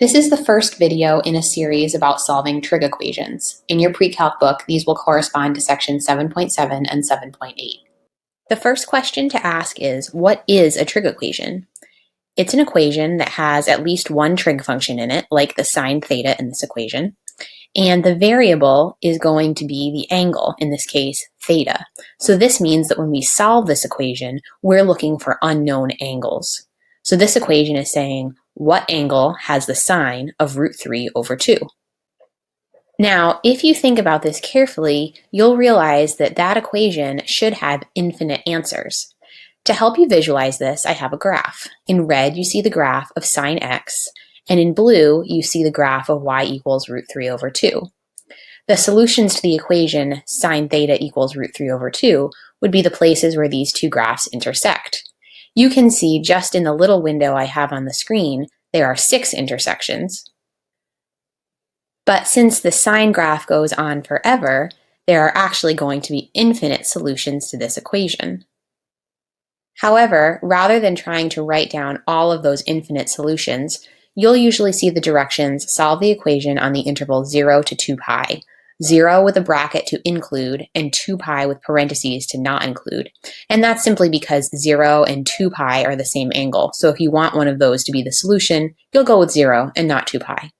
This is the first video in a series about solving trig equations. In your pre-calc book, these will correspond to section 7.7 and 7.8. The first question to ask is, what is a trig equation? It's an equation that has at least one trig function in it, like the sine theta in this equation, and the variable is going to be the angle, in this case, theta. So this means that when we solve this equation, we're looking for unknown angles. So this equation is saying, what angle has the sine of root 3 over 2? Now, if you think about this carefully, you'll realize that that equation should have infinite answers. To help you visualize this, I have a graph. In red, you see the graph of sine x, and in blue, you see the graph of y equals root 3 over 2. The solutions to the equation sine theta equals root 3 over 2 would be the places where these two graphs intersect. You can see just in the little window I have on the screen, there are 6 intersections. But since the sine graph goes on forever, there are actually going to be infinite solutions to this equation. However, rather than trying to write down all of those infinite solutions, you'll usually see the directions solve the equation on the interval 0 to 2 pi. 0 with a bracket to include, and 2 pi with parentheses to not include. And that's simply because 0 and 2 pi are the same angle. So if you want one of those to be the solution, you'll go with 0 and not 2 pi.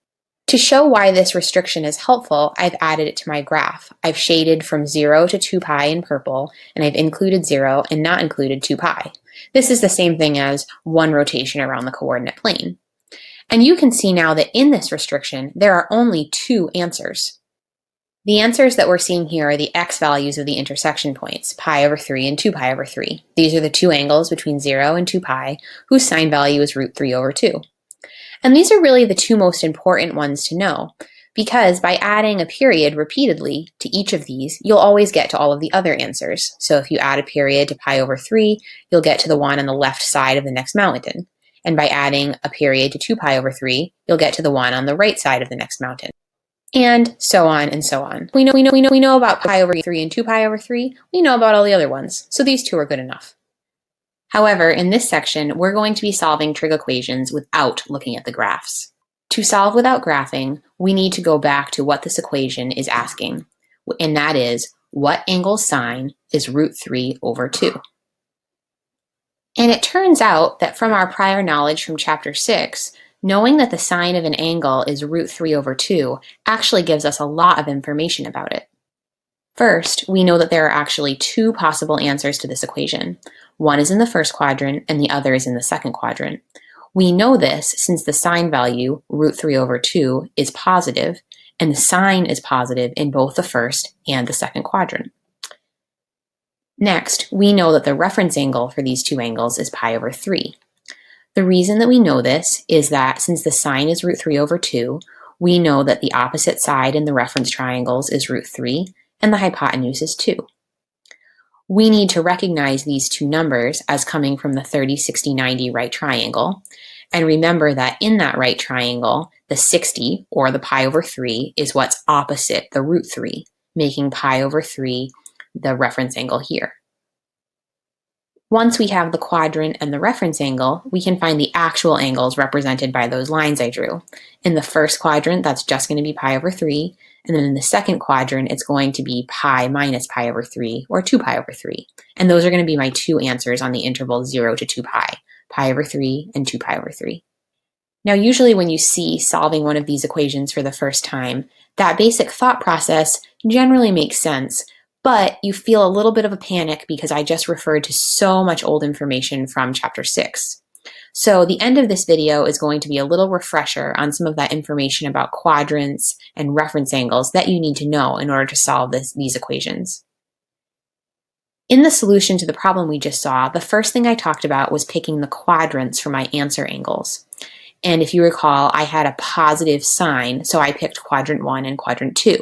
To show why this restriction is helpful, I've added it to my graph. I've shaded from 0 to 2 pi in purple, and I've included 0 and not included 2 pi. This is the same thing as one rotation around the coordinate plane. And you can see now that in this restriction, there are only 2 answers. The answers that we're seeing here are the x values of the intersection points, pi over 3 and 2 pi over 3. These are the 2 angles between 0 and 2 pi, whose sine value is root 3 over 2. And these are really the 2 most important ones to know, because by adding a period repeatedly to each of these, you'll always get to all of the other answers. So if you add a period to pi over 3, you'll get to the one on the left side of the next mountain. And by adding a period to 2 pi over 3, you'll get to the one on the right side of the next mountain. And so on and so on. We know about pi over 3 and 2 pi over 3. We know about all the other ones, so these 2 are good enough. However, in this section, we're going to be solving trig equations without looking at the graphs. To solve without graphing, we need to go back to what this equation is asking, and that is, what angle sine is root 3 over 2? And it turns out that from our prior knowledge from chapter 6, knowing that the sine of an angle is root 3 over 2 actually gives us a lot of information about it. First, we know that there are actually 2 possible answers to this equation. One is in the first quadrant and the other is in the second quadrant. We know this since the sine value, root 3 over 2, is positive, and the sine is positive in both the first and the second quadrant. Next, we know that the reference angle for these 2 angles is pi over 3. The reason that we know this is that since the sine is root 3 over 2, we know that the opposite side in the reference triangles is root 3, and the hypotenuse is 2. We need to recognize these 2 numbers as coming from the 30, 60, 90 right triangle, and remember that in that right triangle, the 60, or the pi over 3, is what's opposite the root 3, making pi over 3 the reference angle here. Once we have the quadrant and the reference angle, we can find the actual angles represented by those lines I drew. In the first quadrant, that's just going to be pi over 3, and then in the second quadrant, it's going to be pi minus pi over 3, or 2 pi over 3. And those are going to be my 2 answers on the interval 0 to 2 pi, pi over 3 and 2 pi over 3. Now, usually when you see solving one of these equations for the first time, that basic thought process generally makes sense, but you feel a little bit of a panic because I just referred to so much old information from chapter 6. So the end of this video is going to be a little refresher on some of that information about quadrants and reference angles that you need to know in order to solve these equations. In the solution to the problem we just saw, the first thing I talked about was picking the quadrants for my answer angles. And if you recall, I had a positive sign, so I picked quadrant 1 and quadrant 2.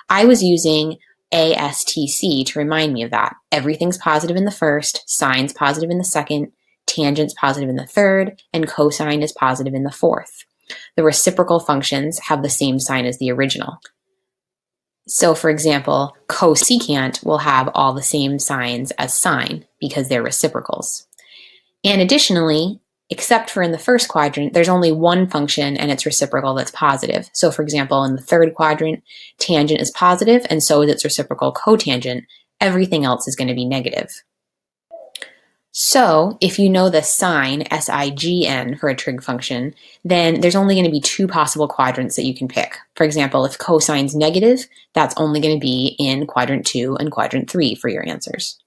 I was using ASTC to remind me of that. Everything's positive in the first, sine's positive in the second, tangent's positive in the third, and cosine is positive in the fourth. The reciprocal functions have the same sign as the original. So for example, cosecant will have all the same signs as sine because they're reciprocals. And additionally, except for in the first quadrant, there's only one function and its reciprocal that's positive. So for example, in the third quadrant, tangent is positive, and so is its reciprocal cotangent. Everything else is going to be negative. So if you know the sign, SIGN, for a trig function, then there's only going to be two possible quadrants that you can pick. For example, if cosine's negative, that's only going to be in quadrant 2 and quadrant 3 for your answers.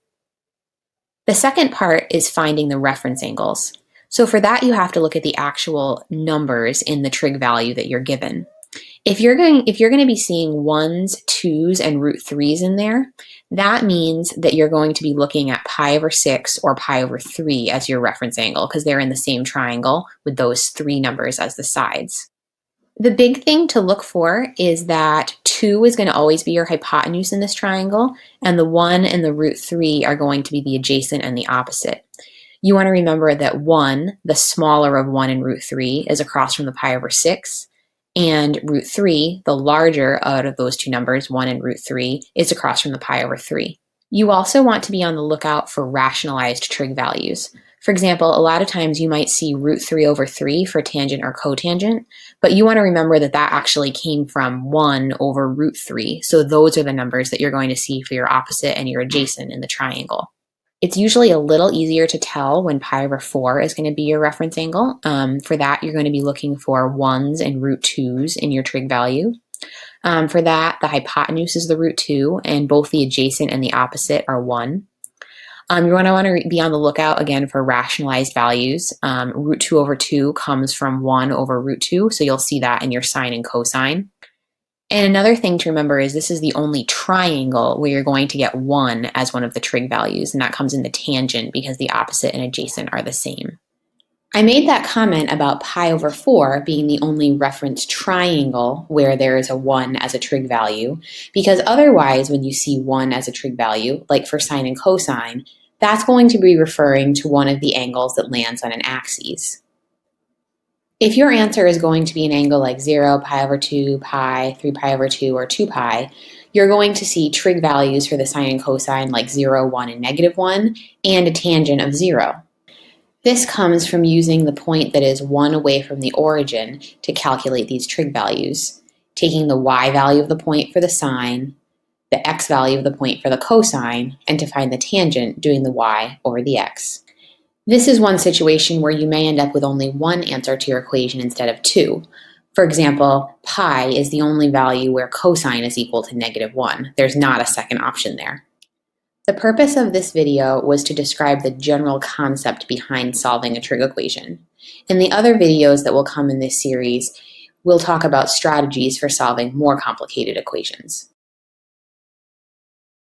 The second part is finding the reference angles. So for that, you have to look at the actual numbers in the trig value that you're given. If you're going to be seeing 1s, 2s, and root 3s in there, that means that you're going to be looking at pi over 6 or pi over 3 as your reference angle, because they're in the same triangle with those 3 numbers as the sides. The big thing to look for is that 2 is going to always be your hypotenuse in this triangle, and the 1 and the root 3 are going to be the adjacent and the opposite. You want to remember that 1, the smaller of 1 and root 3, is across from the pi over 6, and root 3, the larger out of those two numbers, 1 and root 3, is across from the pi over 3. You also want to be on the lookout for rationalized trig values. For example, a lot of times you might see root 3 over 3 for tangent or cotangent, but you want to remember that that actually came from 1 over root 3. So those are the numbers that you're going to see for your opposite and your adjacent in the triangle. It's usually a little easier to tell when pi over 4 is going to be your reference angle. For that, you're going to be looking for 1s and root 2s in your trig value. For that, the hypotenuse is the root 2, and both the adjacent and the opposite are 1. You're going to want to be on the lookout, again, for rationalized values. Root 2 over 2 comes from 1 over root 2, so you'll see that in your sine and cosine. And another thing to remember is this is the only triangle where you're going to get 1 as one of the trig values, and that comes in the tangent because the opposite and adjacent are the same. I made that comment about pi over 4 being the only reference triangle where there is a 1 as a trig value, because otherwise when you see 1 as a trig value, like for sine and cosine, that's going to be referring to one of the angles that lands on an axis. If your answer is going to be an angle like 0, pi over 2, pi, 3 pi over 2, or 2 pi, you're going to see trig values for the sine and cosine like 0, 1, and -1, and a tangent of 0. This comes from using the point that is 1 away from the origin to calculate these trig values, taking the y value of the point for the sine, the x value of the point for the cosine, and to find the tangent, doing the y over the x. This is one situation where you may end up with only one answer to your equation instead of two. For example, pi is the only value where cosine is equal to -1. There's not a second option there. The purpose of this video was to describe the general concept behind solving a trig equation. In the other videos that will come in this series, we'll talk about strategies for solving more complicated equations.